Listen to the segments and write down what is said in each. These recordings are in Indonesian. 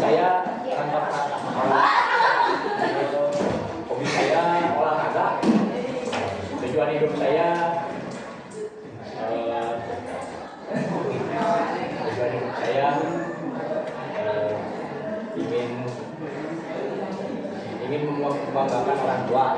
saya kantor kata. Hobi saya olahraga. Tujuan hidup saya ingin membanggakan orang tua.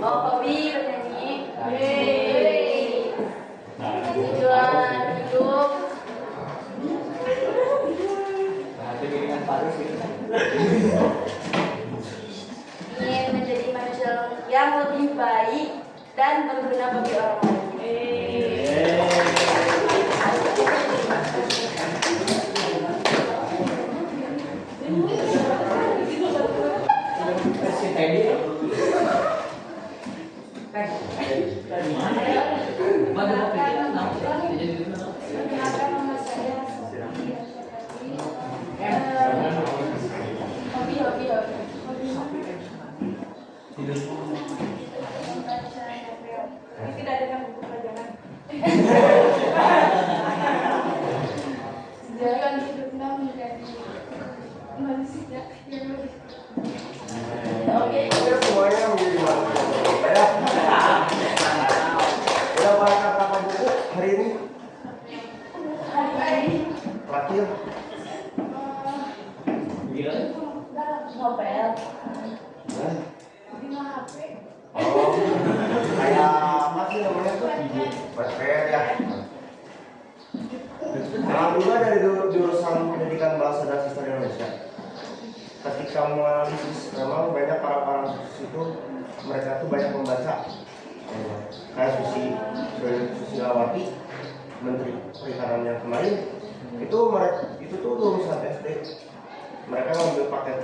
Hobi bernyanyi. Tujuan hidup ingin menjadi manusia yang lebih baik dan berguna bagi orang lain. Tidak ada buku pelajaran. Jalan hidupnya menjadi manusia yang lebih. Oke. Semuanya menjadi manusia. Ya. Udah baca berapa buku hari ini? Terakhir. Novel. Oh, kayak apa sih namanya tuh? Pesper ya. Nah, dulu dari jurusan pendidikan bahasa dan sastra Indonesia. Ketika menganalisis, memang banyak para itu mereka tuh banyak membaca. Kayak Susilawati, Menteri Perikanan yang kemarin, itu tuh lulusan SD. Mereka ngambil paket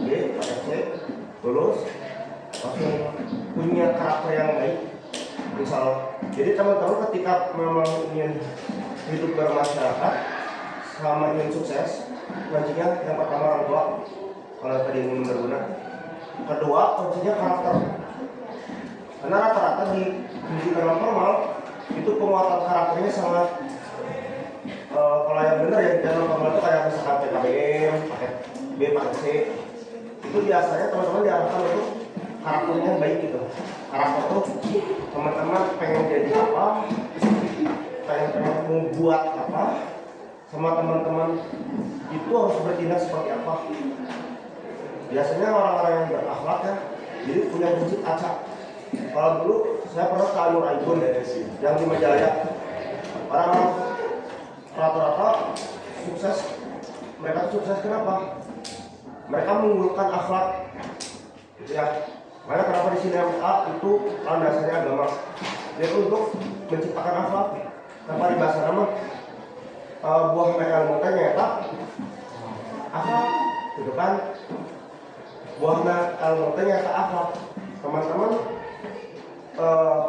B, paket C, lulus, langsung punya karakter yang baik. Jadi teman-teman ketika memang ingin hidup bermasyarakat sama ingin sukses, kuncinya yang pertama orang tua, kalau tadi ingin berguna. Kedua, kuncinya karakter. Karena rata-rata di pendidikan formal itu penguatan karakternya sangat kalau yang benar ya di formal itu kayak misalkan PKBM, paket B, paket C, itu biasanya teman-teman diarahkan untuk karakternya baik gitu. Karakter tuh teman-teman pengen jadi apa, pengen membuat apa, sama teman-teman itu harus bertindak seperti apa. Biasanya orang-orang yang berakhlak ya, jadi punya prinsip acak. Kalau dulu saya pernah ke Alur Aigun yang di Majalaya, orang rata-rata sukses. Mereka sukses kenapa? Mereka mengunggulkan akhlak, gitu ya. Makanya kenapa di sini A itu landasannya agama, yaitu untuk menciptakan akhlak. Tanpa di bahasa nama buah ilmu teh nyata akhlak, gitu kan? Buah ilmu teh nyata akhlak. Teman-teman,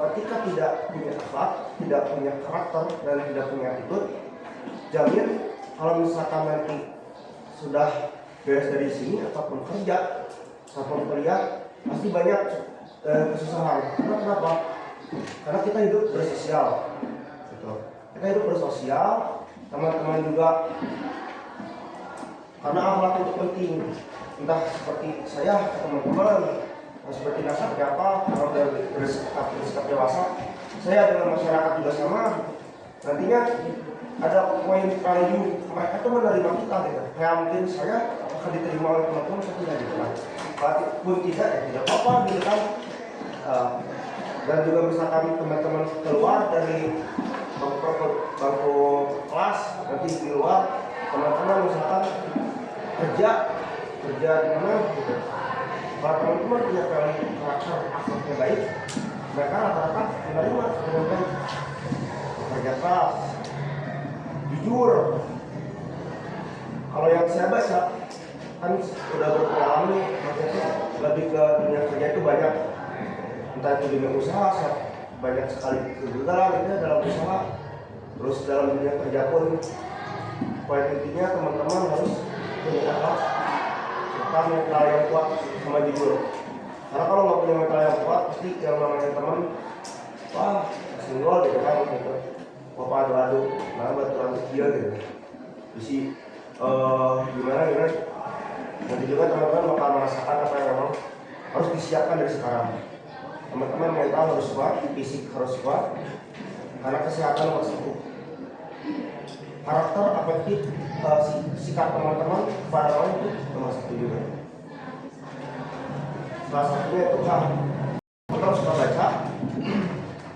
ketika tidak punya akhlak, tidak punya karakter dan tidak punya attitude, jamin kalau misalkan nanti sudah beres dari sini ataupun kerja ataupun kuliah pasti banyak kesusahan. Karena kenapa? Karena kita hidup bersosial, gitu. Kita hidup bersosial, teman-teman juga, karena akhlak itu penting. Entah seperti saya ke teman-teman, seperti nasab apa, kalau bersikap dewasa, saya dengan masyarakat juga sama. Nantinya ada poin value, mereka itu menerima kita gitu. Kayak mungkin saya akan diterima oleh teman-teman, saya tidak gitu kan. Pun tidak, ya tidak apa-apa gitu kan. Dan juga misalkan teman-teman keluar dari bangku kelas, nanti di luar teman-teman misalkan kerja di mana gitu. Kalau teman-teman punya karakter akhlaknya baik, mereka rata-rata menerima dengan baik. Kerja keras, jujur. Kalau yang saya baca kan sudah berpengalaman nih, maksudnya lebih ke dunia kerja itu banyak, entah itu dunia usaha, banyak sekali kegagalan itu dalam usaha. Terus dalam dunia kerja pun, poin intinya teman-teman harus punya akhlak serta mental yang kuat sama jujur. Karena kalau nggak punya mental yang kuat, pasti yang namanya teman, wah singgol gitu kan, gitu. Apa adu-adu, nah baturan dia gitu. Jadi gimana? Nanti juga teman-teman bakal merasakan apa yang memang harus disiapkan dari sekarang. Teman-teman mental harus kuat, fisik harus kuat, karena kesehatan nomor satu. Karakter, afektif, sikap teman-teman pada orang itu nomor satu juga. Salah satunya itu kan, kita suka baca,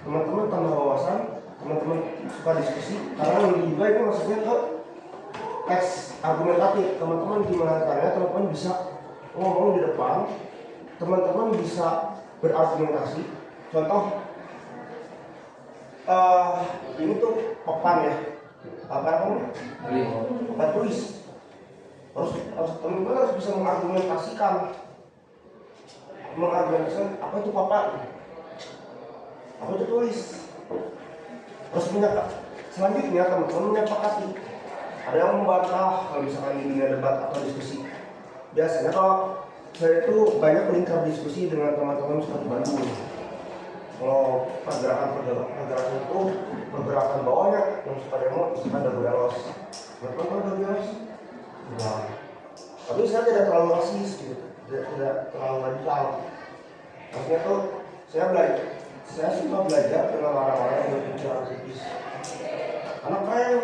teman-teman tambah wawasan, teman-teman suka diskusi, karena juga ini maksudnya ke teks argumentatif. Teman-teman gimana caranya teman-teman bisa ngomong di depan, teman-teman bisa berargumentasi. Contoh ini tuh papan ya, papan tulis. Harus teman-teman harus bisa mengargumentasikan apa itu papan, apa itu tulis. Terus selanjutnya teman-teman menyepakati. Ada yang membantah kalau misalkan di dunia debat atau diskusi. Biasanya kalau saya itu banyak melingkar diskusi dengan teman-teman suka di Bandung. Kalau pergerakan itu pergerakan bawahnya yang suka demo, misalkan ada berelos. Teman-teman ada berelos? Nah, tapi saya tidak terlalu rasis gitu, tidak terlalu radikal. Maksudnya tuh saya suka belajar dengan orang-orang yang berpikir kritis. Karena kayak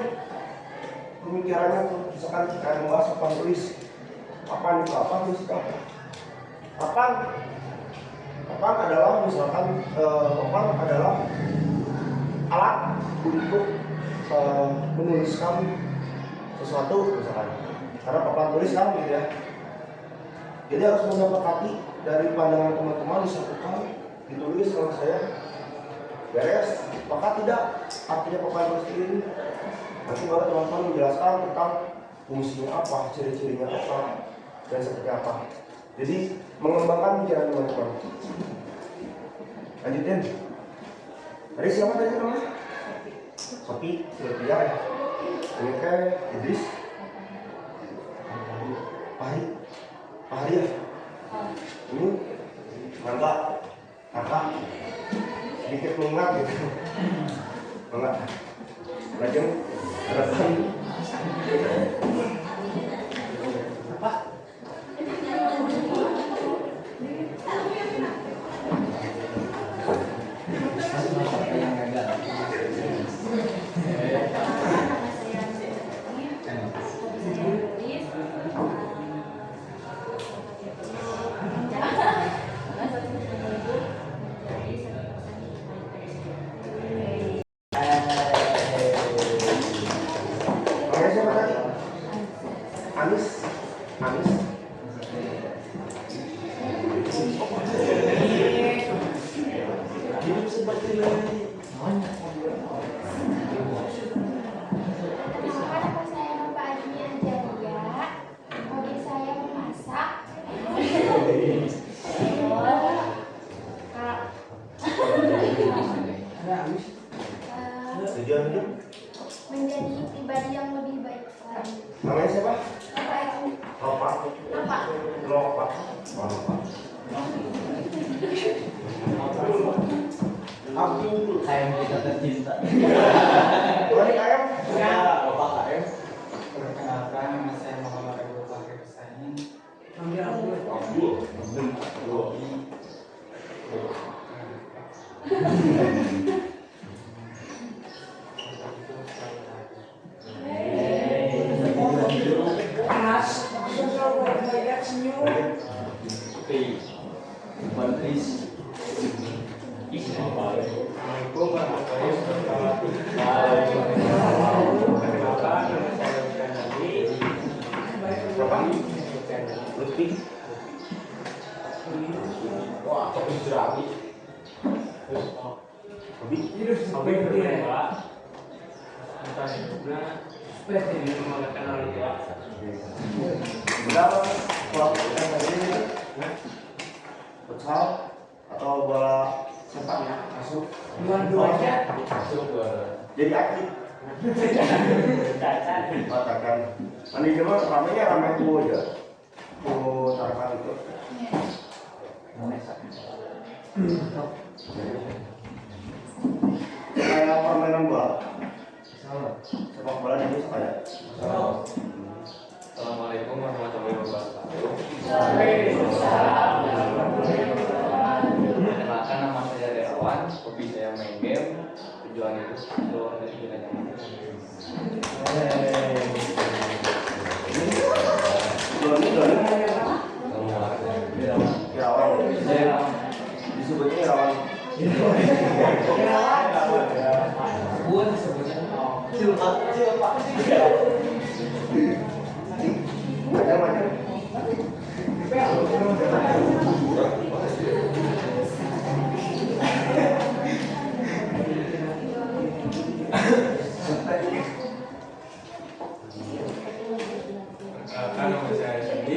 pemikirannya tuh, misalkan kayak membahas papan tulis, papan tulis papan adalah misalkan papan adalah alat untuk menuliskan sesuatu misalkan, karena papan tulis kan gitu ya. Jadi harus menyepakati dari pandangan teman-teman disatukan, ditulis sama saya beres, maka tidak artinya papan tulis ini. Nanti baru teman-teman menjelaskan tentang fungsinya apa, ciri-cirinya apa, dan seperti apa. Jadi mengembangkan pikiran teman-teman. Lanjutin. Tadi siapa tadi namanya? Sopi, Sylvia ya. Ini kayak Idris. Pahri ya. Ini Mangga, Kakak. Sedikit mengingat gitu. Mangga. Lajeng. Harapan apa? Namanya siapa tadi? Hidup seperti lele. Kenalkan nama saya Nova Adini Anjaria. Hobi saya memasak. Tujuan hidup? Menjadi pribadi yang lebih baik lagi. Namanya siapa? Apa itu? Lopa. Apa? Lopa. Oh, Lopa. Ayam kita tercinta. Tuhan ayam. Ya, Bapak ayam. Perkenalkan, nama saya Muhammad Abdul Fakir Sain. Assalamualaikum warahmatullahi wabarakatuh. Perkenalkan, nama saya Lutfi Nadi. Berapa? Lutfi. Wah, kopi jerami. Hobi? Sampai berapa? Entah hidupnya. Ini menggunakan hal itu. Berapa? Kalau kita tadi futsal atau bola sepak ya masuk. Dua-duanya masuk ke Jadi aktif. Katakan. Mandi cuma ramenya ramai tuh aja. Tuh tarakan itu. Kayak permainan bola. Sepak bola di Indonesia ada. Assalamualaikum warahmatullahi wabarakatuh. Perkenalkan, nama saya Derawan. Hobi saya main game. Tujuan itu keluar dari zona nyaman. Irawan. Disebutnya Irawan. Buat disebutnya Macam-macam. Perkenalkan, nama saya Sandi.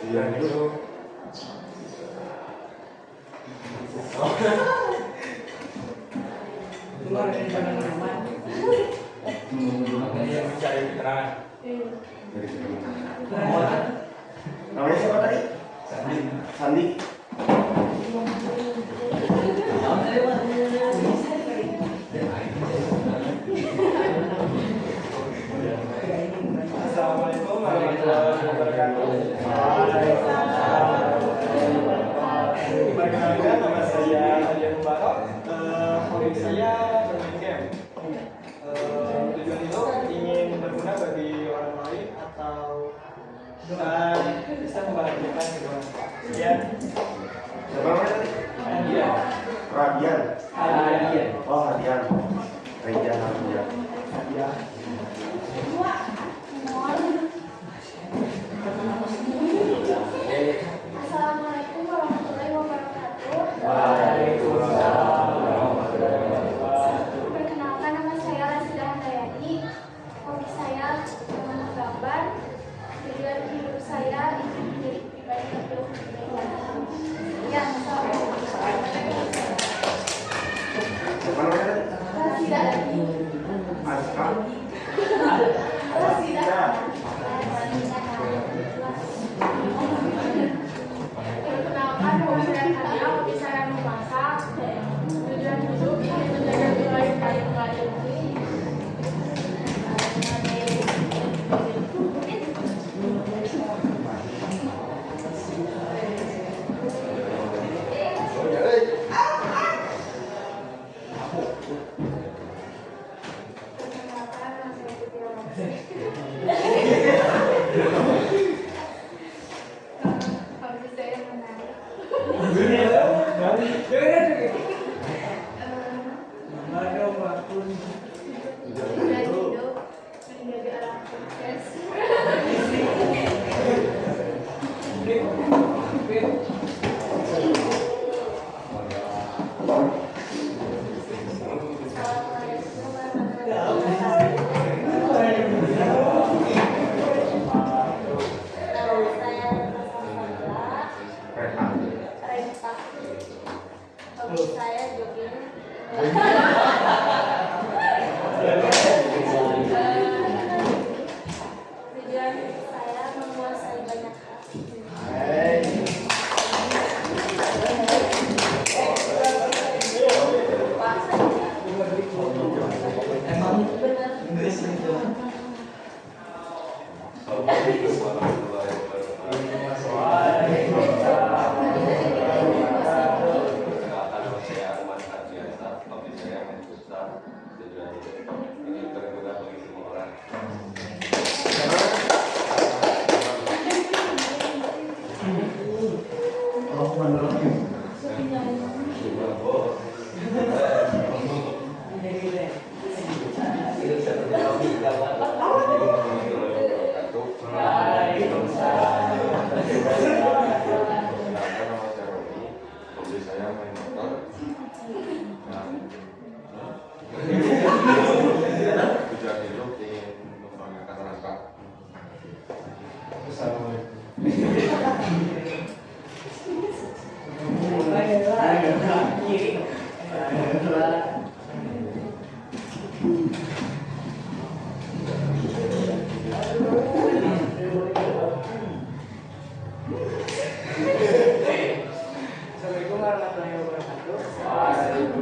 Tujuan itu mencari keterangan. Namanya siapa tadi? Sandi. Assalamualaikum warahmatullahi wabarakatuh. Perkenalkan, nama saya Adian Mubarak. Hobi saya bermain game. Tujuan itu ingin berguna bagi orang lain atau bisa membahagiakan kedua orang tua. Ya, Siapa namanya tadi? iya. Radian. Iya. Oh, Radian. Radian. Iya. Assalamualaikum warahmatullahi wabarakatuh. Perkenalkan, nama saya Rasida Handayani. Hobi saya menggambar. Tujuan hidup saya ingin menjadi pribadi yang lebih baik. Ya, assalamualaikum. Hobi saya jogging. Tujuan saya menguasai banyak hal. Assalamualaikum warahmatullahi wabarakatuh.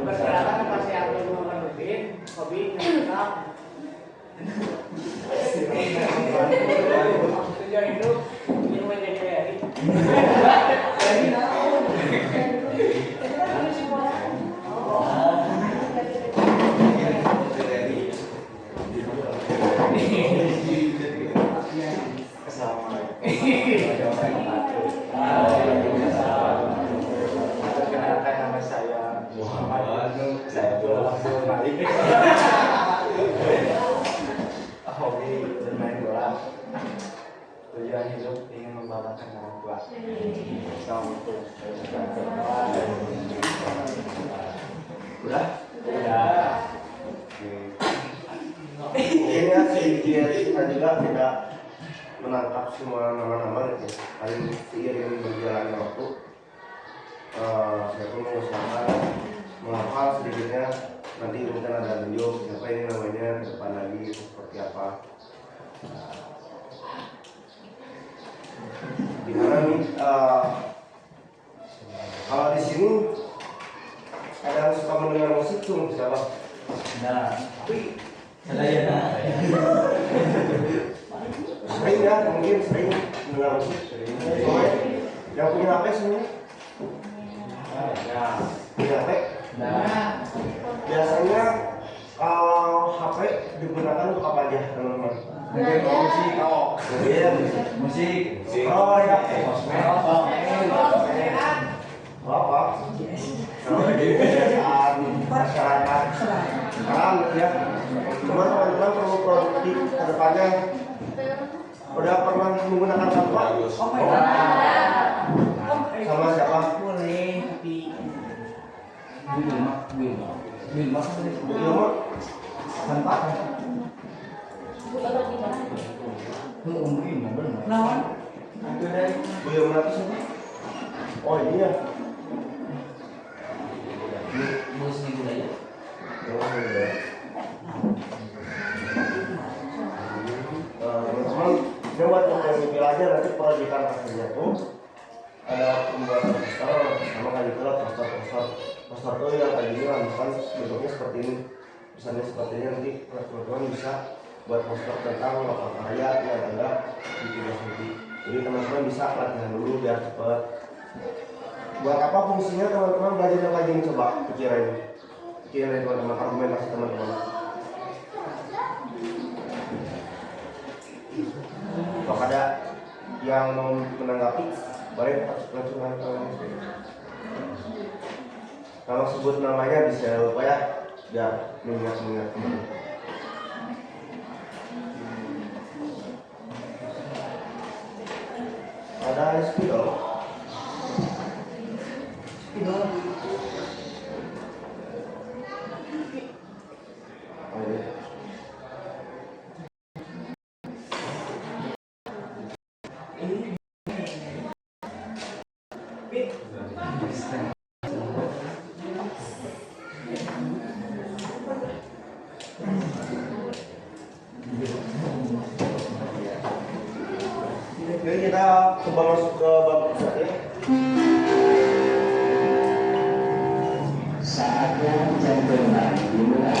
Perkenalkan nama saya Abdul Muhammad Nurdin. Hobi menyenangkan. Tujuan hidup ingin menjadi WNI. Perkenalkan nama saya Muhammad Nur. Saya langsung balik. Hobi bermain bola. Tujuan hidup ingin membanggakan orang tua. Assalamualaikum. Udah? Udah. Ini ya kita juga tidak menangkap semua nama-nama gitu. Paling seiring berjalannya waktu, saya pun mengusahakan menghafal sedikitnya. Nanti mungkin ada video siapa ini namanya ke depan lagi gitu, seperti apa. Gimana nih? Kalau di sini ada yang suka mendengar musik tuh siapa? Nah, Tapi saya sering ya, mungkin sering mendengar musik. Soalnya yang punya HP semuanya? Nah, Punya HP? nah, Biasanya HP digunakan untuk apa aja teman-teman? musik, Oh, iya. musik, Oh ya. oh, Apa? Kalau di kebiasaan masyarakat sekarang ya, cuma teman-teman perlu produktif ke depannya. Udah pernah menggunakan apa? Sama siapa? boleh, tapi Wilma, Bu Ilma? tanpa Atau gimana? mungkin benar. Nawan, itu dari Bu Ilma itu siapa? Oh iya. bos nih budaya. Oh iya. Teman-teman, ini buat yang mobil aja nanti kalau di kantornya tuh ada pembuatan poster sama kayak gitu lah, poster tuh yang kayak gini lah, misalkan bentuknya seperti ini, misalnya seperti ini, nanti teman-teman bisa buat poster tentang lokal karya yang ada di Tugas Mimpi. Jadi teman-teman bisa latihan dulu biar cepet. Buat apa fungsinya teman-teman belajar yang kayak gini, coba pikirin teman-teman, argumentasi teman-teman. Kalau ada yang mau menanggapi, boleh langsung kalau sebut namanya bisa lupa ya, biar mengingat. Ada spidol. Oh, iya. Coba masuk ke bab pusat ya. Saatnya gentleman dimulai.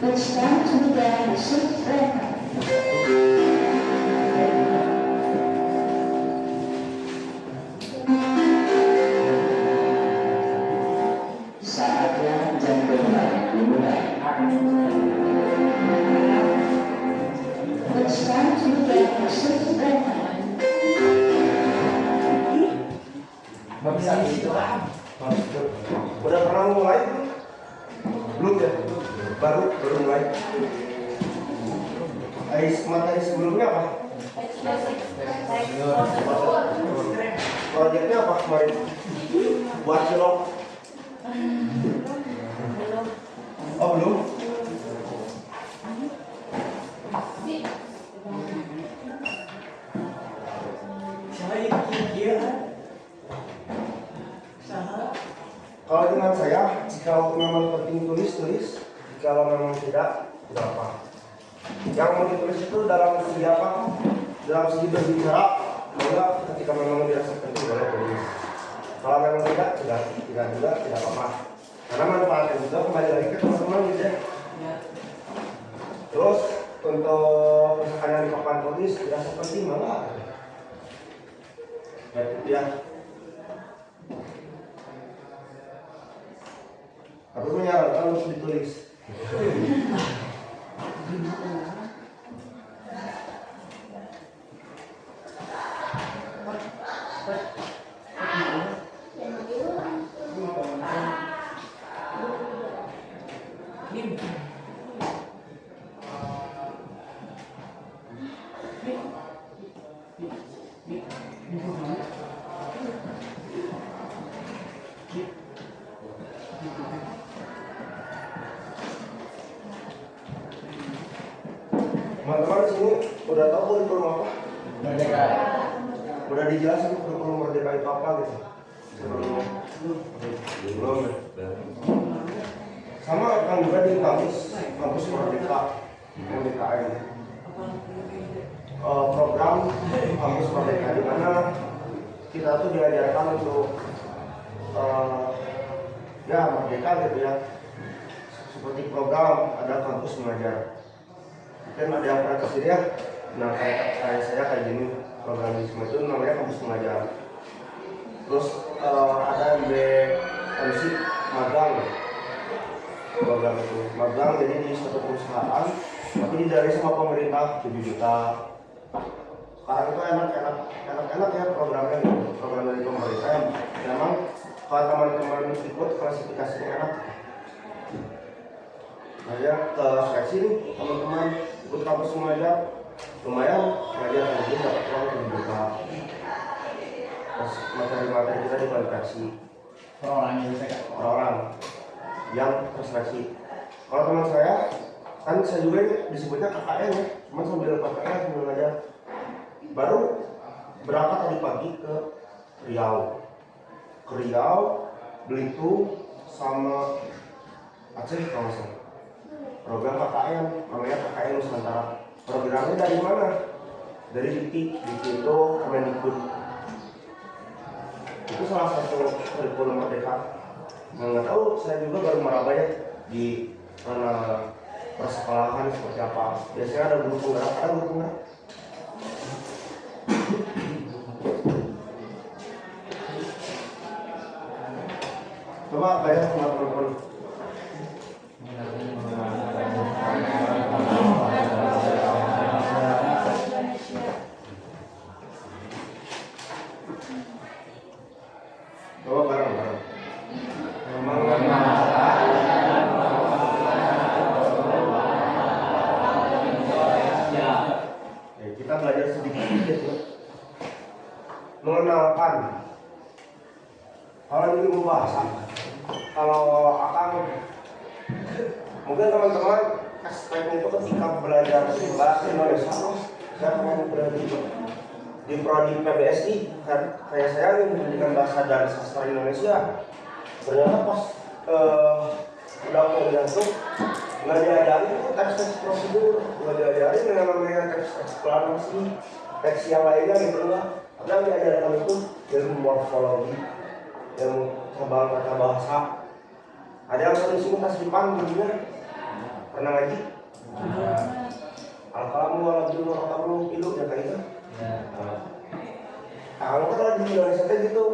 It's time to begin the sixth record. Saatnya gentleman dimulai. It's time to begin the sixth record. Nggak bisa gitu. Udah pernah mulai belum? Belum ya? Baru mulai. Materi sebelumnya apa? Proyeknya apa kemarin? Buat cilok? Oh belum? Kalau dengan saya, jika memang penting tulis, jika memang tidak apa. Yang mau ditulis itu dalam segi apa? Dalam segi berbicara, maka ketika memang dirasa penting boleh tulis. Kalau memang tidak juga tidak apa-apa. Karena manfaatnya juga kembali lagi ke teman-teman gitu ya. Terus untuk misalkan yang di papan tulis dirasa penting malah. Ya itu ya. Aku menyarankan untuk ditulis. Teman-teman di sini udah tahu kurikulum apa? Merdeka. Udah dijelasin kurikulum merdeka itu apa gitu? Belum. Sama kan juga di kampus merdeka MDKM. Program kampus merdeka di mana kita tuh diajarkan untuk ya merdeka gitu ya. Seperti program ada kampus mengajar. Kan ada yang pernah kesini ya, nah kayak saya kayak gini organisme itu namanya kampus mengajar. Terus ada BMC magang, program itu magang jadi di suatu perusahaan tapi didari sama pemerintah 7 juta. Sekarang itu enak ya programnya gitu. Program dari pemerintah yang memang kalau teman-teman ikut klasifikasinya enak. Saya ke seleksi nih teman-teman ikut kampus mengajar lumayan ngajar mungkin dapat uang 7 juta. Terus materi-materi kita dikualifikasi orang yang terseleksi. Kalau teman saya kan saya juga disebutnya KKN ya, cuma sambil KKN sambil ngajar. Baru berangkat tadi pagi ke Riau, Belitung sama Aceh kalau saya. Program KKN, namanya KKN Nusantara. Programnya dari mana? Dari Dikti itu Kemendikbud. Itu salah satu kurikulum merdeka. Nggak tahu, saya juga baru meraba ya di mana persekolahan seperti apa. Biasanya ada guru penggerak, Coba bayar teman-teman. Coba bareng-bareng. Kita belajar sedikit mengenalkan. Kalau ilmu bahasa, kalau akan mungkin teman-teman aspek itu ketika belajar bahasa Indonesia, saya pengen berada di prodi PBSI kan kayak saya ini pendidikan bahasa dan sastra Indonesia. Ternyata pas udah kuliah tuh nggak diajarin tuh teks prosedur, nggak diajarin yang namanya teks eksplanasi, teks yang lainnya gitu lah. Ada yang diajarkan itu ilmu morfologi, ilmu cabang kata bahasa. Ada yang sering sini tasrifan jadinya pernah ngaji. Al-kalamu al-abdul al-kalamu ilu ya kayak gitu. Kalau kalau di Indonesia itu gitu.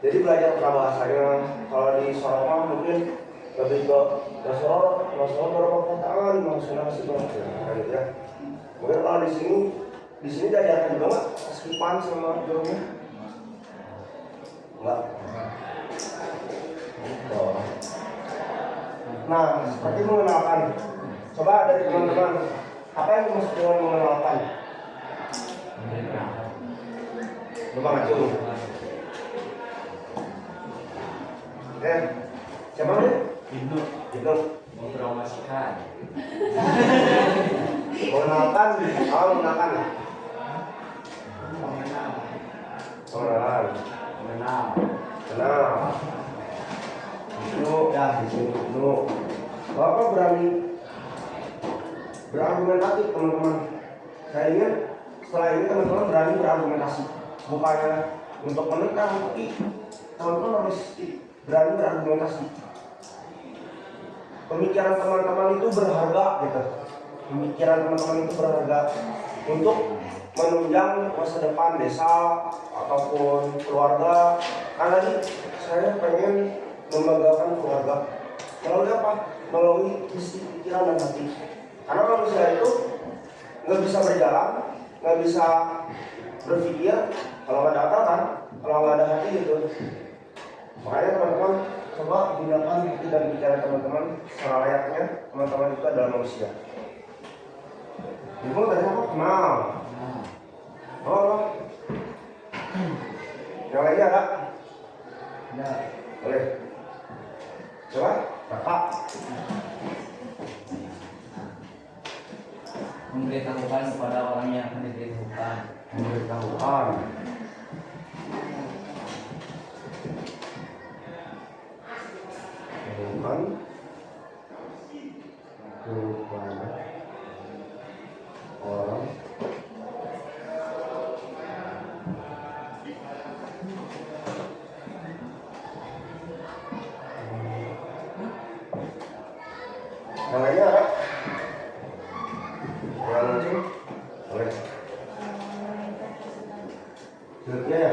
Jadi belajar prabahasanya kalau di Sorong mungkin lebih ke Nasoro berapa perkataan maksudnya sih gitu ya. Mungkin kalau di sini diajarkan juga nggak tasrifan sama gurunya? Enggak. Oh. Nah, seperti mengenalkan. Coba dari teman-teman, apa yang dimaksud dengan mengenalkan? Lupa ngacung. Siapa nih? Ibnu mempromosikan. Mengenalkan, mengenalkan. Kenal. Ya, di sini dulu. Bapak berani berargumentatif teman-teman. Saya ingin setelah ini teman-teman berani berargumentasi, bukannya untuk menentang, tapi teman-teman harus berani berargumentasi. Pemikiran teman-teman itu berharga gitu. Pemikiran teman-teman itu berharga untuk menunjang masa depan desa ataupun keluarga. Karena tadi saya pengen membanggakan keluarga melalui apa? Melalui isi pikiran dan hati. Karena manusia itu nggak bisa berjalan, nggak bisa berpikir kalau nggak ada akal kan, kalau nggak ada hati gitu. Makanya teman-teman coba gunakan hati dan pikiran teman-teman secara layaknya teman-teman itu adalah manusia. Ibu tadi apa? Kenal. Oh, yang lainnya ada? Ya. Boleh. Coba, kakak. Memberitahukan kepada orang yang akan diberitahukan. Memberitahukan. Bukan kepada orang yang lainnya ada? Yang langsung? Boleh. Jeleknya ya?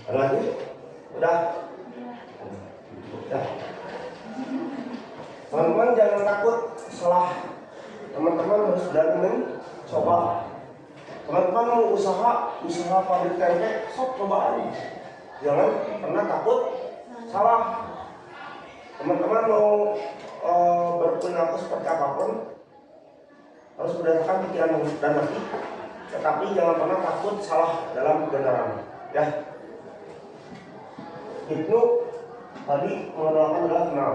Ada lagi? Udah? Udah. Teman-teman jangan takut salah. Teman-teman harus berani mencoba. Teman-teman mau usaha pabrik tempe, sok coba aja. Jangan pernah takut salah. Teman-teman mau berperilaku seperti apapun harus berdasarkan pikiran dan hati. Tetapi jangan pernah takut salah dalam kebenaran. Ya. Ibnu tadi mengenalkan adalah kenal.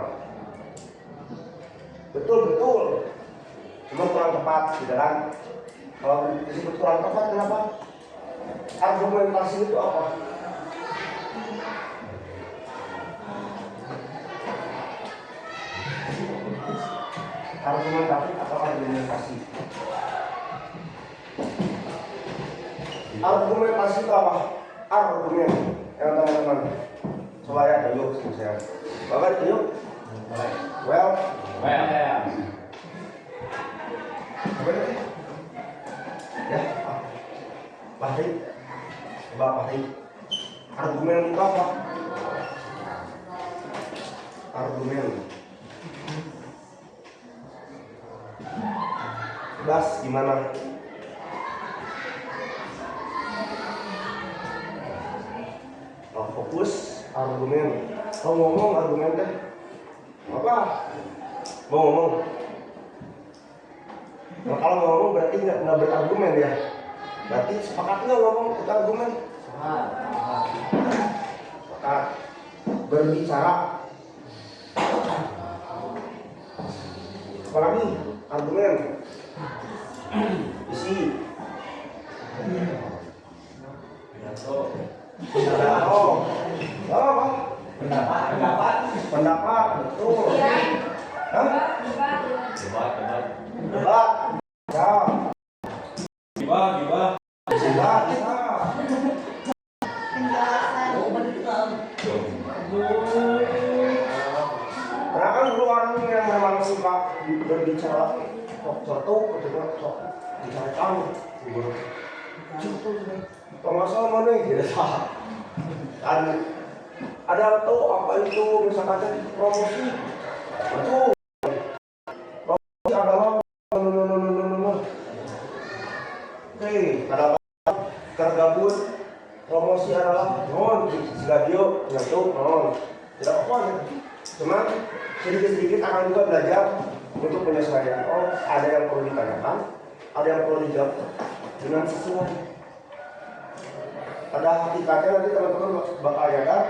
Betul. Cuma kurang tepat, gitu kan? Kalau disebut kurang tepat, kenapa? Argumentasi itu apa? Argumentasi atau argumentasi? Argumentasi itu apa? Argumen, yang teman-teman. Coba ya, yuk, saya. Bapak, yuk. Well. Apa ini? Ya, Fahri. Coba Fahri. Argumen itu apa? Argumen. Bebas gimana? Fokus argumen. Mau ngomong argumen deh. Apa? Mau ngomong. Nah, kalau ngomong berarti nggak berargumen ya. Berarti sepakat nggak ngomong itu argumen? Sepakat. Berbicara. Apalagi argumen, isi, pendapat, betul. Iya. Hah? Debat. Debat, ya. Gibah. Bisa, bisa. Karena kan dulu orang yang memang suka berbicara suatu atau bicara kamu, masalah mana tidak sah. Dan ada tahu apa itu misalkan promosi, betul. Promosi adalah oke, ada tergabung. Promosi adalah radio, nyatu, tidak apa ya. Cuma sedikit-sedikit akan juga belajar untuk penyesuaian. Oh, ada yang perlu ditanyakan, ada yang perlu dijawab dengan sesuai. Pada hakikatnya nanti teman-teman bakal nyadar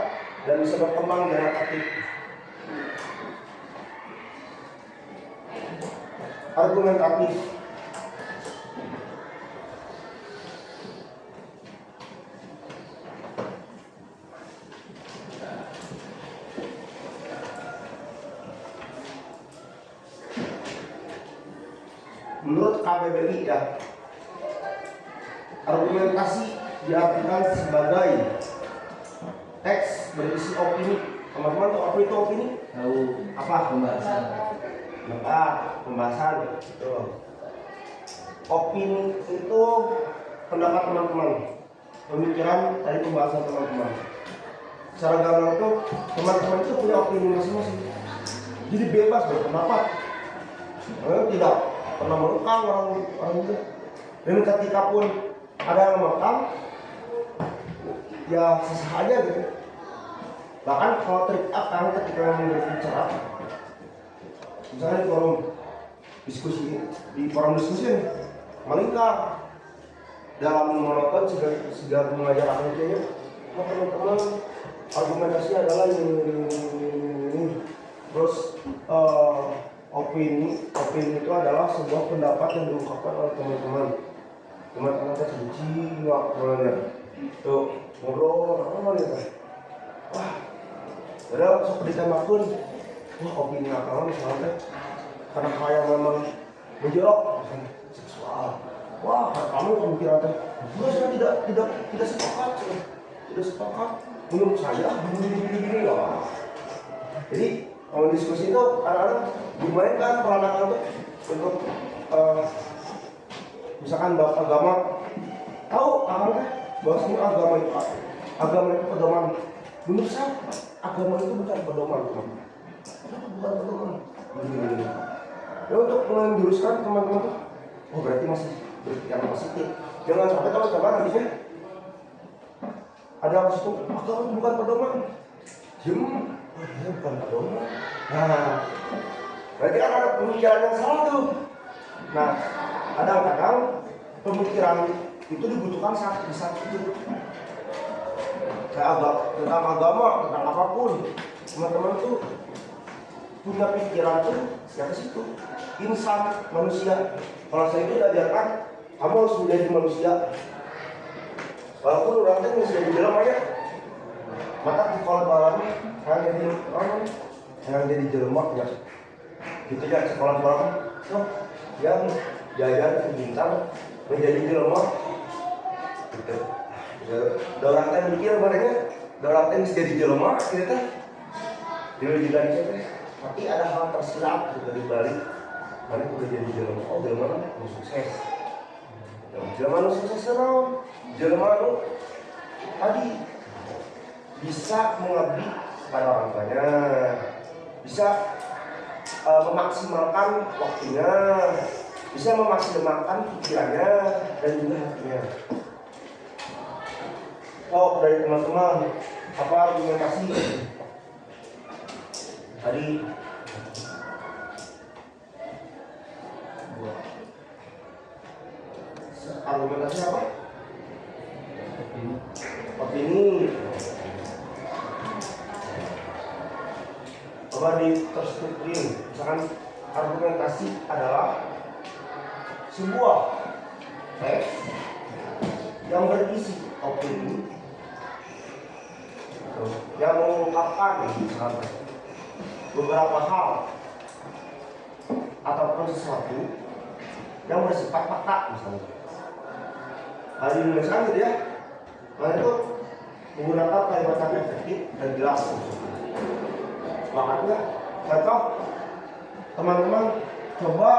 dan bisa berkembang dengan aktif. Argumentatif. Menurut KBBI ya, argumentasi diartikan sebagai teks berisi opini. Teman-teman tahu apa itu opini? Tahu Apa? pembahasan. Pembahasan. Tuh. Opini itu pendapat teman-teman, pemikiran dari pembahasan teman-teman. Secara gampang itu teman-teman itu punya opini masing-masing. Jadi bebas berpendapat. Tidak pernah mengekang orang itu. Dan ketika pun ada yang mengekang, ya sesah aja gitu. Bahkan kalau terikat ketika yang berbicara, misalnya di forum diskusi nih, melingkar dalam monoton segala mengajar akademiknya, teman-teman argumentasi adalah ini. Terus opini itu adalah sebuah pendapat yang diungkapkan oleh teman-teman teh suci nggak boleh tuh ngobrol apa nih teh, wah udah sok ditembakun, wah opini apa misalnya teh karena kayak memang menjorok seksual, wah kamu pemikiran teh saya tidak sepakat menurut saya gini lah. Jadi kalau diskusi itu kadang-kadang dimainkan peranan untuk misalkan bab agama, tahu kan bahwasanya agama itu pedoman. Menurut saya agama itu bukan pedoman, bukan pedoman. Ya untuk menjuruskan teman-teman tuh, oh berarti masih berpikir positif. Jangan sampai teman-teman nantinya ada maksud itu agama bukan pedoman. Bukan pedoman. Nah, berarti kan ada pemikiran yang salah tuh. Nah, kadang-kadang pemikiran itu dibutuhkan saat itu. Kayak tentang agama, tentang apapun, teman-teman tuh punya pikiran tuh ya ke situ. Insan, manusia. Kalau saya itu diajarkan, kamu harus menjadi manusia. Walaupun orang itu sudah di dalam aja, maka di kolom balami yang jadi jelma ya gitu ya sekolah so, yang jajan bintang menjadi jelma gitu. Orang teh mikir mereka orang teh jadi jelma kita juga tapi ada hal tersirat juga di balik mana udah jadi jelma. Oh jelma nu sukses, jelma nu sukses serau, jelma nu tadi bisa mengabdi pada orang tuanya, bisa memaksimalkan waktunya, bisa memaksimalkan pikirannya dan juga hatinya. Oh, dari teman-teman, apa argumentasi tadi? Argumentasi apa? Opini. Coba di terstrukturin, misalkan argumentasi adalah sebuah teks yang berisi opini yang mengungkapkan misalnya beberapa hal ataupun sesuatu yang bersifat fakta misalnya. Di Indonesia gitu ya, nah itu menggunakan kalimat yang efektif dan jelas. Makanya contoh, teman-teman coba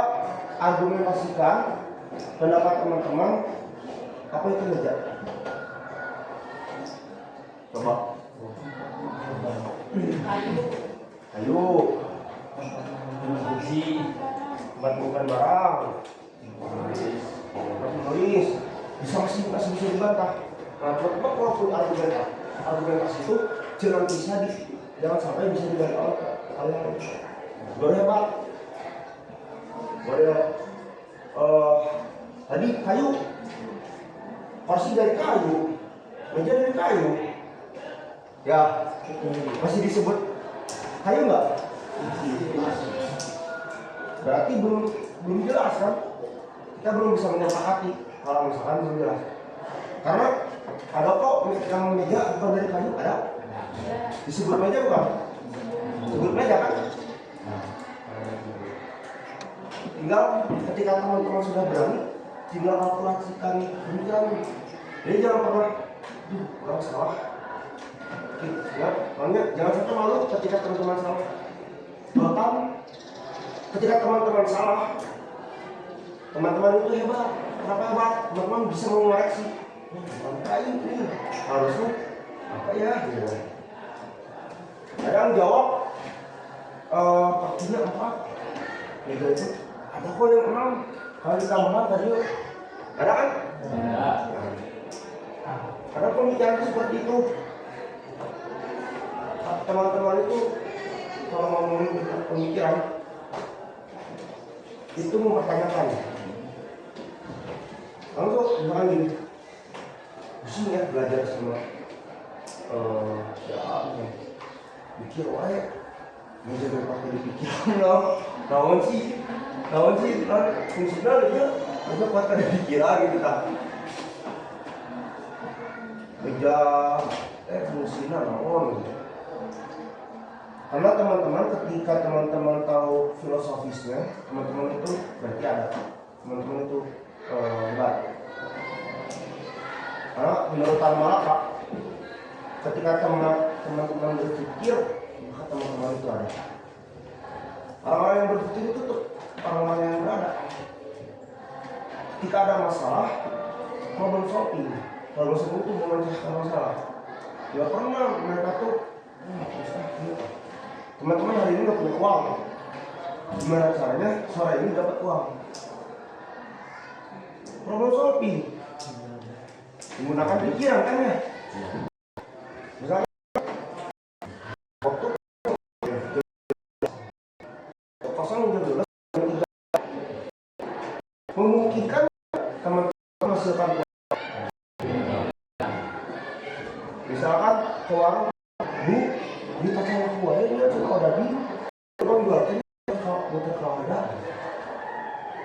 argumentasikan pendapat teman-teman apa itu meja. Coba. Ayo. Kursi. Tempat bukan barang. Menulis. Masih bisa dibantah. Nah, coba kalau argumentasi itu jangan sampai bisa dibantah oleh baru hebat. Tadi kayu, kursi dari kayu, meja dari kayu, ya masih disebut kayu nggak? Berarti belum jelas kan? Kita belum bisa menyepakati kalau misalkan belum jelas. Karena ada kok yang meja bukan dari kayu, ada. Disebut meja bukan? Disebut meja kan? Tinggal ketika teman-teman sudah berani, tinggal kalkulasikan pemikiran. Jadi jangan pernah, kurang salah. Ya, makanya jangan sampai malu ketika teman-teman salah. Bahkan ketika teman-teman salah, teman-teman itu hebat. Kenapa hebat? Teman-teman bisa mengoreksi. Ngapain ini? Harusnya apa ya? Ada yang jawab, waktunya 4. Gitu itu. Ada kok yang 6. Kalau ditambahkan tadi ada kan? Ada. Karena pemikiran seperti itu. Teman-teman itu kalau ngomongin tentang pemikiran itu mempertanyakan. Kamu tuh jangan gini. Pusing ya belajar sama pikir wae. Menjaga pakai pikiran loh. Naon sih fungsional aja. Kita pakai pikiran gitu kan. Meja fungsional naon gitu. Karena teman-teman ketika teman-teman tahu filosofisnya, teman-teman itu berarti ada. Teman-teman itu hebat. Karena menurut Malaka, ketika teman-teman berpikir, maka teman-teman itu ada. Orang-orang yang berpikir itu tuh orang-orang yang berada. Ketika ada masalah, problem solving. Problem solving itu memecahkan masalah. Ya pernah mereka tuh, teman-teman hari ini nggak punya uang. Gimana caranya sore ini dapat uang? Problem solving. Menggunakan pikiran kan ya. Misalnya waktu kosong jam 12 memungkinkan teman-teman menghasilkan uang. Misalkan ke warung, Bu, ini kacang aku aja dia cuma ada di orang jual kan kalau ada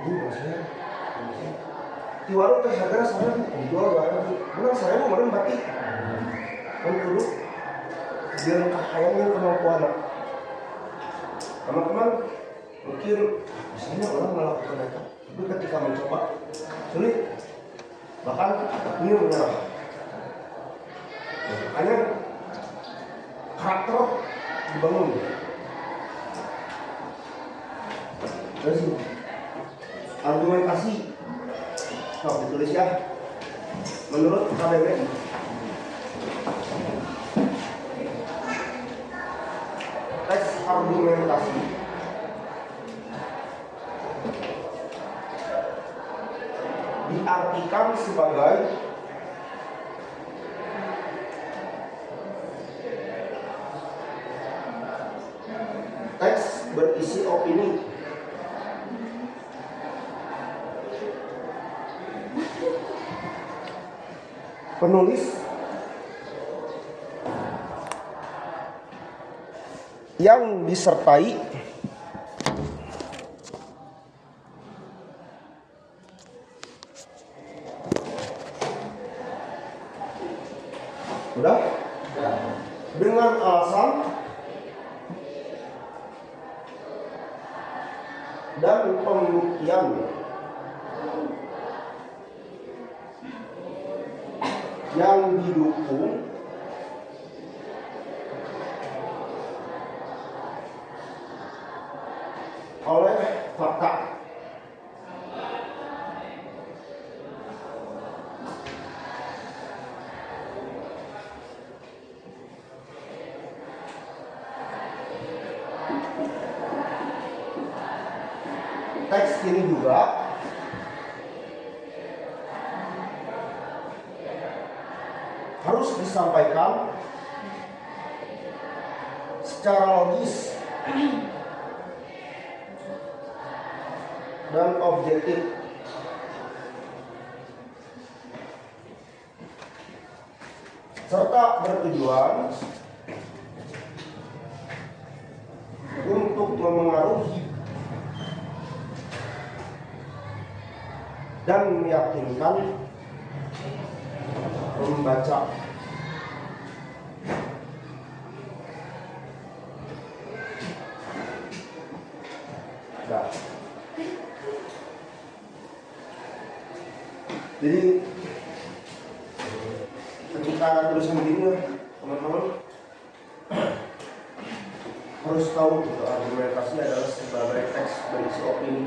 Bu masih di warung teh harganya sama dijual 200. Benar saya mau meren batik kan dulu biar kayaknya kemampuan teman-teman mungkin misalnya orang melakukan itu tapi ketika mencoba sulit bahkan ini menyerah. Makanya karakter dibangun. Terus argumentasi ditulis ya. Menurut KBBI teks argumentasi diartikan sebagai teks berisi opini penulis yang disertai alasan dan pembuktian yang didukung oleh fakta. Teks ini juga harus disampaikan secara logis dan objektif. Serta bertujuan untuk memengaruhi dan meyakinkan membaca. Nah, jadi ketika ada tulisan gini, teman-teman harus tahu gitu, argumentasi adalah sebagai teks berisi opini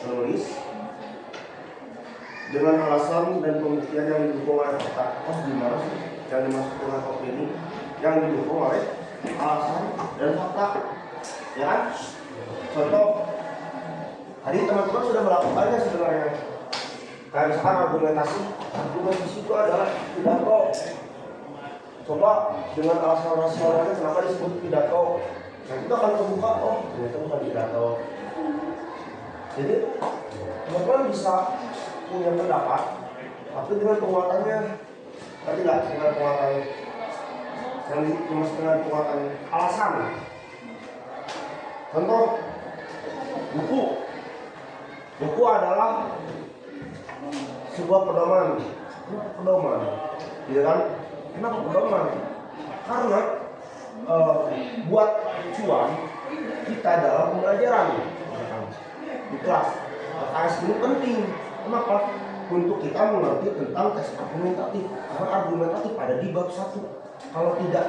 penulis dengan alasan dan pembuktian yang didukung oleh fakta. Oh, gimana sih yang dimaksud dengan opini yang didukung oleh alasan dan fakta, ya kan? Contoh, tadi teman-teman sudah melakukannya sebenarnya. Kayak misalkan argumentasi itu adalah pidato. Coba dengan alasan rasionalnya kenapa disebut pidato. Nah, kita akan terbuka, oh ternyata bukan pidato. Jadi teman-teman bisa punya pendapat, tapi dengan penguatannya, tapi tidak dengan penguatan yang dimaksud dengan penguatan alasan. Contoh, buku adalah sebuah pedoman. Pedoman, ya kan? Kenapa pedoman? Karena buat cuan kita dalam pembelajaran di kelas. Teks ini penting. Kenapa? Untuk kita mengerti tentang teks argumentatif. Karena argumentatif ada di bab 1. Kalau tidak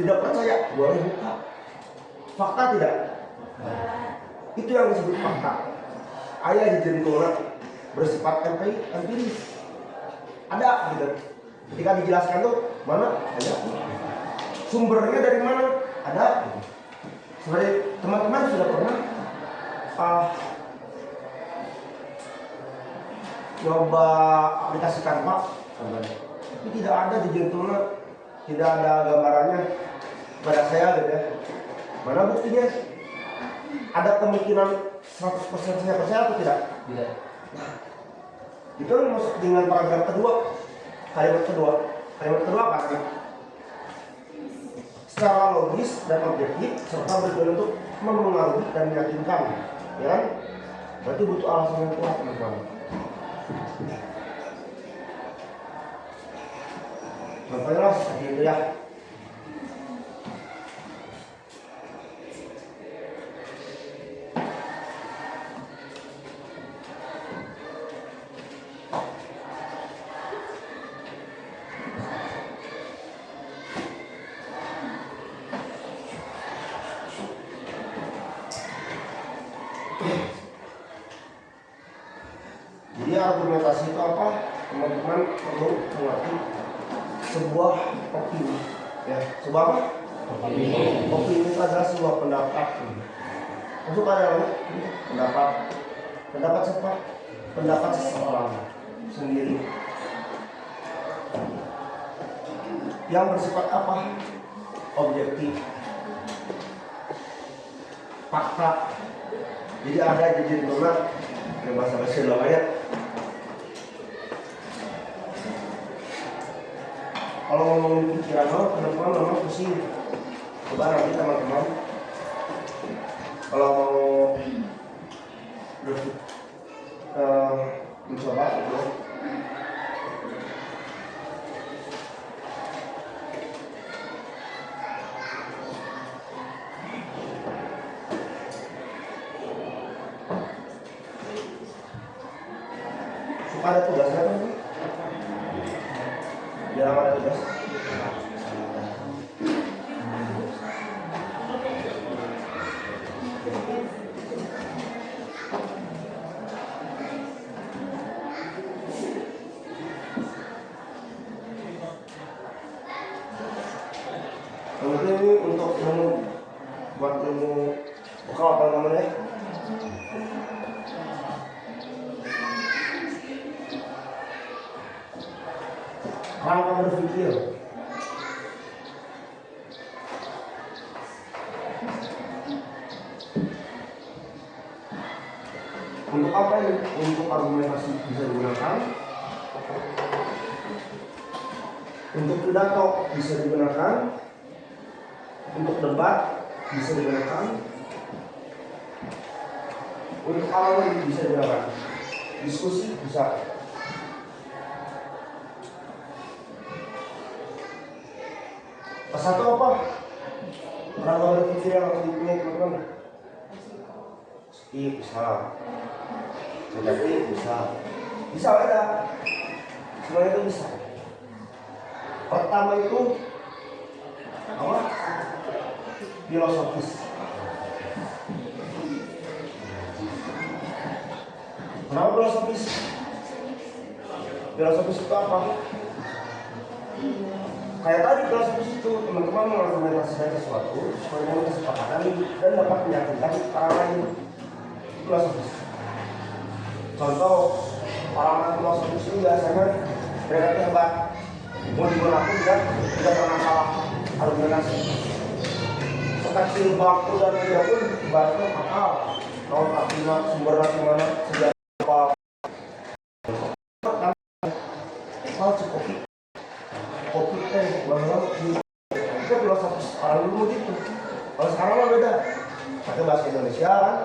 percaya, boleh buka. Fakta tidak? Itu yang disebut fakta. Ayah di jentolak bersifat empiris. Ada gitu. Ketika dijelaskan tuh mana? Ada. Sumbernya dari mana? Ada. Seperti teman-teman sudah pernah coba aplikasi Canva, tapi tidak ada di jentolak, tidak ada gambarannya pada saya gitu ya. Mana buktinya? Ada kemungkinan 100% saya percaya atau tidak? Tidak. Nah, itu masuk dengan paragraf kedua, kalimat kedua apa? Secara logis dan objektif serta bertujuan untuk memengaruhi dan meyakinkan, ya kan? Berarti butuh alasan yang kuat, teman-teman. Contohnya seperti itu ya. Jadi argumentasi itu apa? Teman-teman perlu mengerti sebuah opini, ya. Sebuah apa? Opini itu adalah sebuah pendapat. Masuk adalah pendapat siapa? Pendapat seseorang sendiri. Yang bersifat apa? Objektif, fakta. Jadi ada jejer benar bahasa ya. Kalau ngomongin pikiran lo, teman-teman memang pusing. Coba nanti teman-teman kalau mau mencoba gitu, Suka ada tugasnya kan? Jarang ada tugas. Kemudian ini untuk ilmu buat ilmu bekal apa namanya? Rangka berpikir. Untuk apa ini? Untuk argumentasi bisa digunakan. Untuk pidato bisa digunakan. Untuk debat bisa digunakan. Untuk apa lagi bisa digunakan? Diskusi bisa. Satu apa? Rangka berpikir yang dipunyai teman-teman. Skip bisa. Negatif bisa. Bisa ada. Semuanya itu bisa. Pertama itu apa? Filosofis. Kenapa filosofis? Filosofis itu apa? Kayak tadi filosofis itu teman-teman mengargumentasikan sesuatu supaya dengan kesepakatan dan dapat meyakinkan orang lain. Filosofis. Contoh orang filosofis itu biasanya mereka itu hebat. Mau dimanapun tidak pernah salah argumentasi. Sekecil batu dan meja pun batu akal. Tahu artinya sumbernya gimana sejarah apa. Hal cukup kopi teh bahwa itu filosofis orang dulu gitu. Kalau sekarang mah beda. Pakai bahasa Indonesia kan,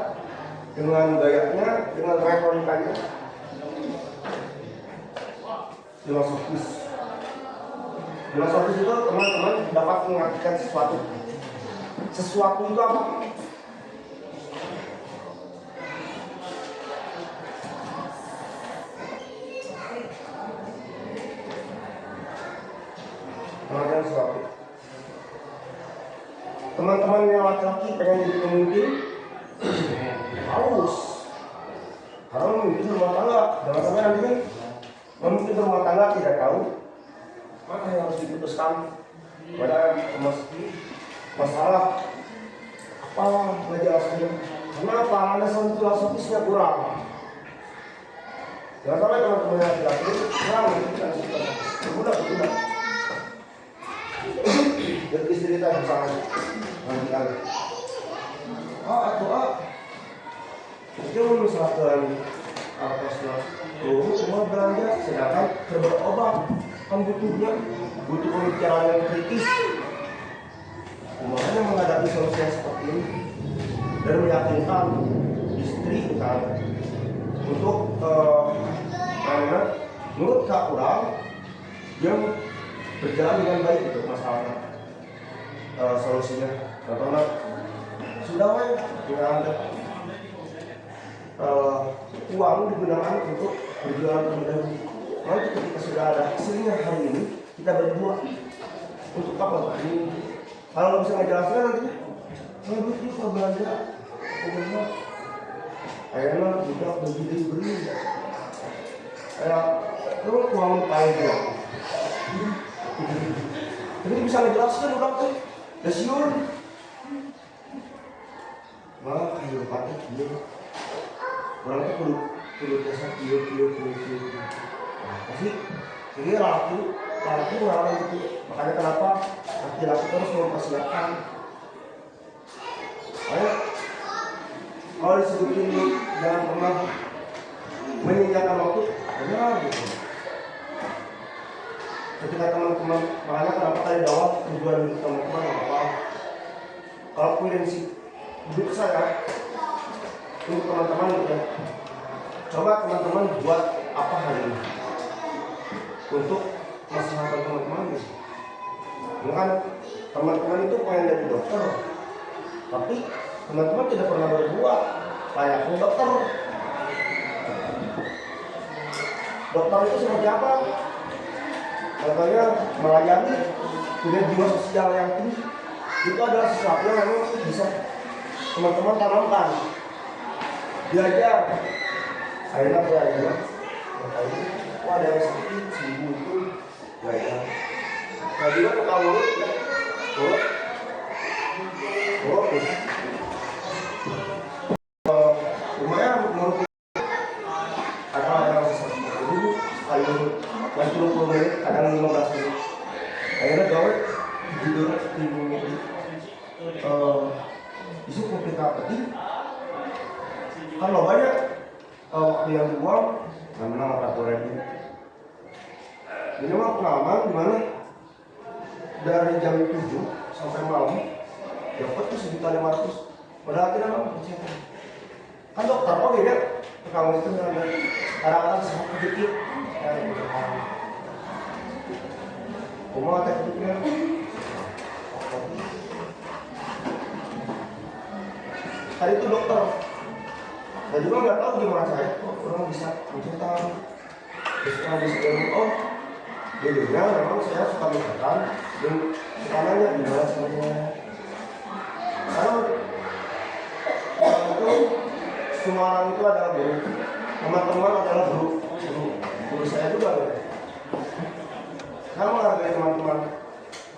dengan gayanya, dengan retorikanya. Filosofis. Filosofis itu teman-teman dapat mengartikan sesuatu. Sesuatu itu apa? Mengartikan sesuatu. Teman-teman yang laki-laki pengen jadi pemimpin, harus. Karena memimpin rumah tangga. Jangan sampai nanti kan memimpin rumah tangga tidak tahu mana yang harus diputuskan. Pada masalah apa menjelaskan kenapa Anda sama filosofisnya kurang. Jangan sampai teman-teman yang laki-laki kurang berbudak. Jadi istri kita misalnya nanti kali itu misalkan atasnya semua belanja sedangkan berobat kan butuh pemikiran yang kritis. Makanya menghadapi solusi yang seperti ini dan meyakinkan istri misalnya untuk karena menurut Kak Kurang yang berjalan dengan baik itu masalahnya solusinya. Contohnya sudah dengan ada uang digunakan untuk berjualan terlebih dahulu. Nanti ketika sudah ada hasilnya hari ini kita berdua untuk apa? Kalau bisa ngejelasin nanti itu kalau belanja kayaknya juga begitu beri kayak lu uang paling dia jadi bisa ngejelasin udah tuh udah siur malah kehidupannya dia orang itu perlu jasa kiu pasti ini laki mengalami itu. Makanya kenapa laki-laki terus mempersiapkan. Kalau disebutin jangan pernah meninggalkan waktu, benar gitu. Ketika teman-teman, makanya kenapa tadi awal tujuan teman-teman apa? Kalau prinsip hidup saya untuk teman-teman gitu ya. Coba teman-teman buat apa hari ini untuk masalah teman-teman gitu. Bukan teman-teman itu pengen jadi dokter, tapi teman-teman tidak pernah berbuat layaknya dokter. dokter itu seperti apa? Katanya melayani punya jiwa sosial yang tinggi. Itu adalah sesuatu yang memang bisa teman-teman tanamkan, belajar. Akhirnya belajar. Wah, ada yang sakit sembuh itu belajar. Nah juga tukang urut, lumayan menurut kadang yang sakit dulu sekali urut 20 menit, kadang 15 menit. Akhirnya gawe tidur isu komplikasi kan lo banyak waktu yang dibuang nggak menang aturan ini. Ini mah pengalaman dimana dari jam 7 sampai malam dapat tuh 1.500.000 padahal kita nggak percaya kan dokter oke ya kamu itu kadang-kadang sangat sedikit ya gitu kan umur tak sedikit tadi itu dokter saya juga nggak tahu gimana saya orang bisa menceritakan terus orang bisa bilang oh dulunya memang saya suka misalkan dan sekarangnya gimana sebenarnya karena orang itu semua orang itu adalah guru teman-teman adalah guru saya juga gitu. Saya menghargai teman-teman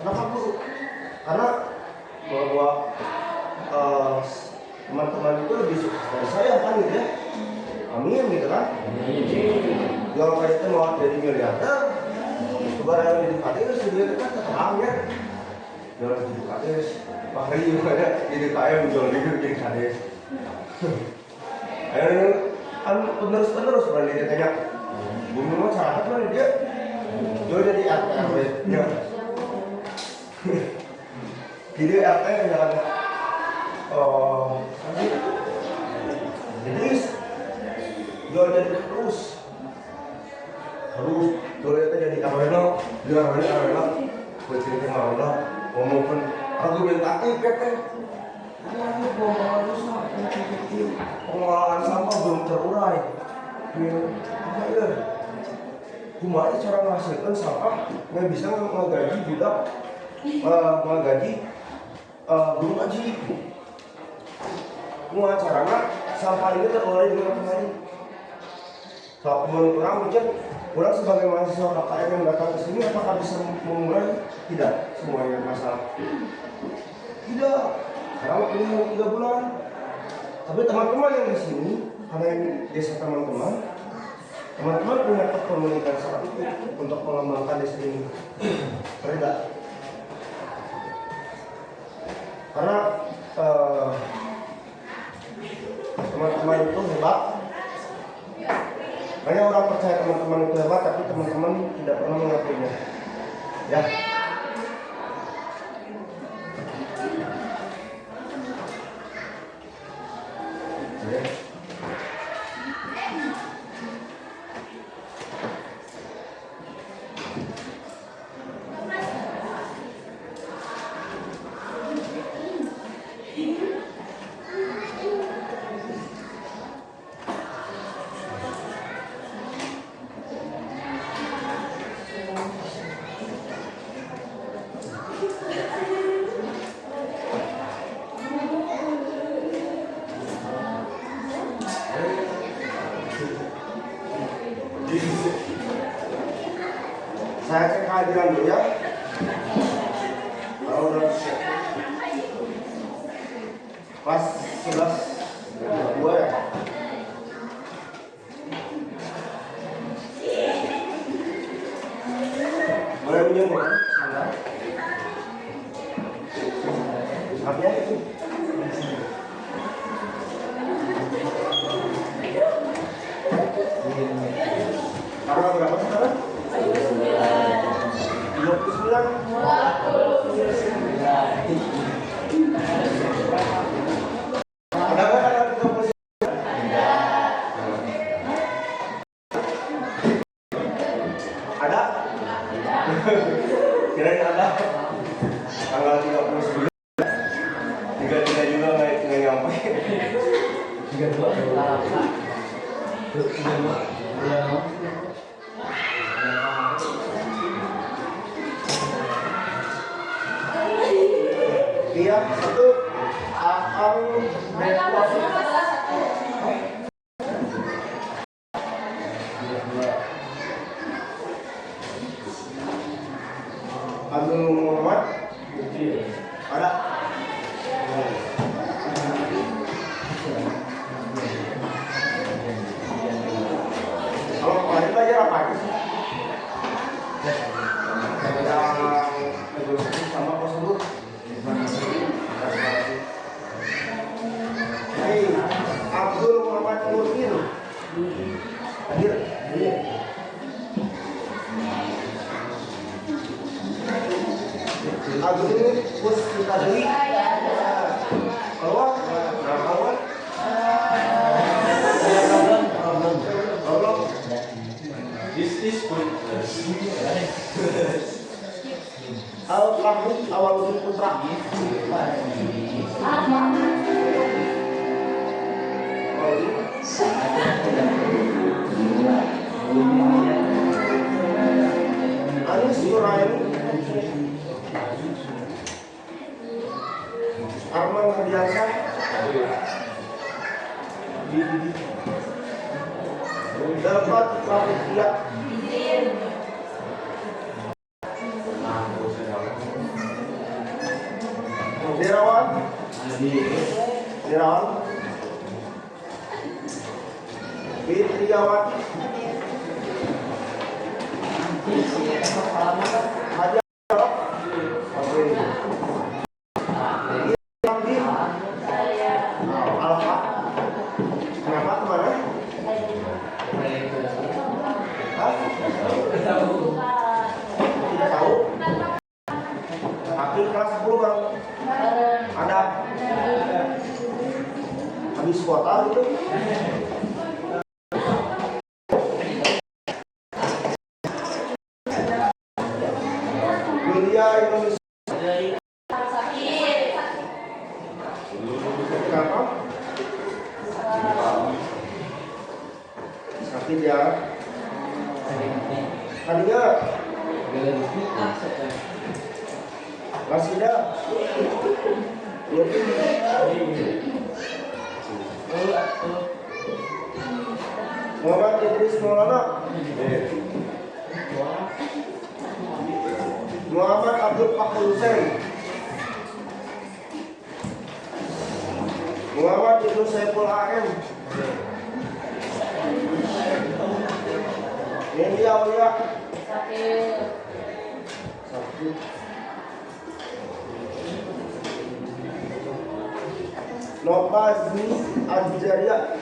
kenapa guru? Karena bahwa teman-teman itu lebih suka dari saya kan gitu ya amin gitu kan kalau kayak itu mau jadi miliarder coba yang jadi kades dia kan terang ya jual jadi kades hari juga ada jadi kaya jual jadi kades akhirnya kan penerus berani dia tanya bumi masyarakat mana dia jual jadi RT ya jadi RT jangan jadi jual jadi terus jual itu jadi arena dia arena buat cerita arena ngomongin argumentatif kete ini pengelolaan sampah belum terurai ya gimana cara menghasilkan sampah yang bisa menggaji budak menggaji guru ngaji semua caranya sampah ini terurai dengan kembali. Kalau menurut orang mungkin orang sebagai mahasiswa KKN yang datang ke sini apakah bisa mengurangi? Tidak, semuanya masalah. Tidak, karena waktu ini 3 bulan. Tapi teman-teman yang di sini, karena ini desa teman-teman punya kepemilikan saat itu untuk mengembangkan desa ini. Tidak. Karena teman-teman itu hebat. Banyak orang percaya teman-teman itu hebat, tapi teman-teman tidak pernah mengakuinya. Ya. Saya cek kehadiran dulu ya. Kalau udah siap. Pas 11.2 ya. Boleh minum ya? Siapnya itu. Karena berapa sekarang? 29. Ada? Kirain ada. Tanggal 39. 33 juga nggak nyampe. 32 32. Iya, satu. Akang Dekosi. Abdul Muhammad. Ada. Kalau kemarin belajar apa aja sih? Yang negosiasi sama prosedur. Hei, Abdul Muhammad Nurdin. Hadir. Abdul Puspita Dewi. Keluar. Nah, kawan. Belum. This is good. Al-Fahmi Awaludin Putra. Saatnya jam berdiri dimulai. Anis Nuraini. Arman Hadiansyah. Dapat Pramudia. Derawan. Fitriawati. Hajar. Oke. Alfa. Kenapa kemana? Hah? Tidak tahu. Akhir kelas 10 bang. Ada. Habis kuota gitu. Mulia Indonesia. Kenapa? Sakit ya. Hadiah. Rasida. Muhammad Idris Maulana. Muhammad Abdul Fakhr Hussein. Muhammad Ibnu Saiful AM. Nindi Aulia. Nova Zmi Azizaria.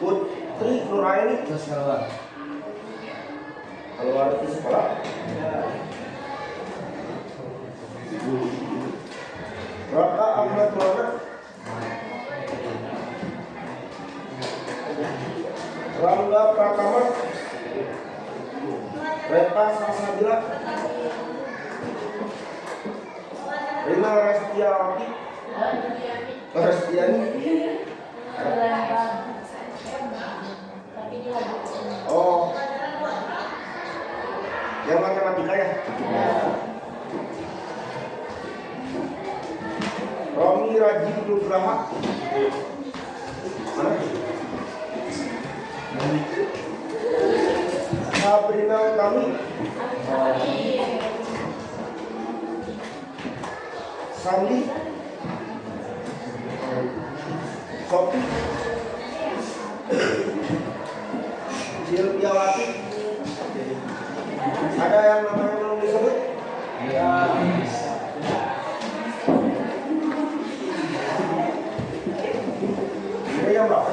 Putri Nuraini. Kalau ada di sekolah. Raka Ahmad Maulana. Rangga Pratama. Reta Sasabila. Rina Restiawati. Restiani. Oh, yang matematika ya? Romi Raji Nugraha. Mana? Sabrina Utami. Sandi. Sopi. Silviawati. Ada yang namanya belum disebut? Ya. Ini yang berapa?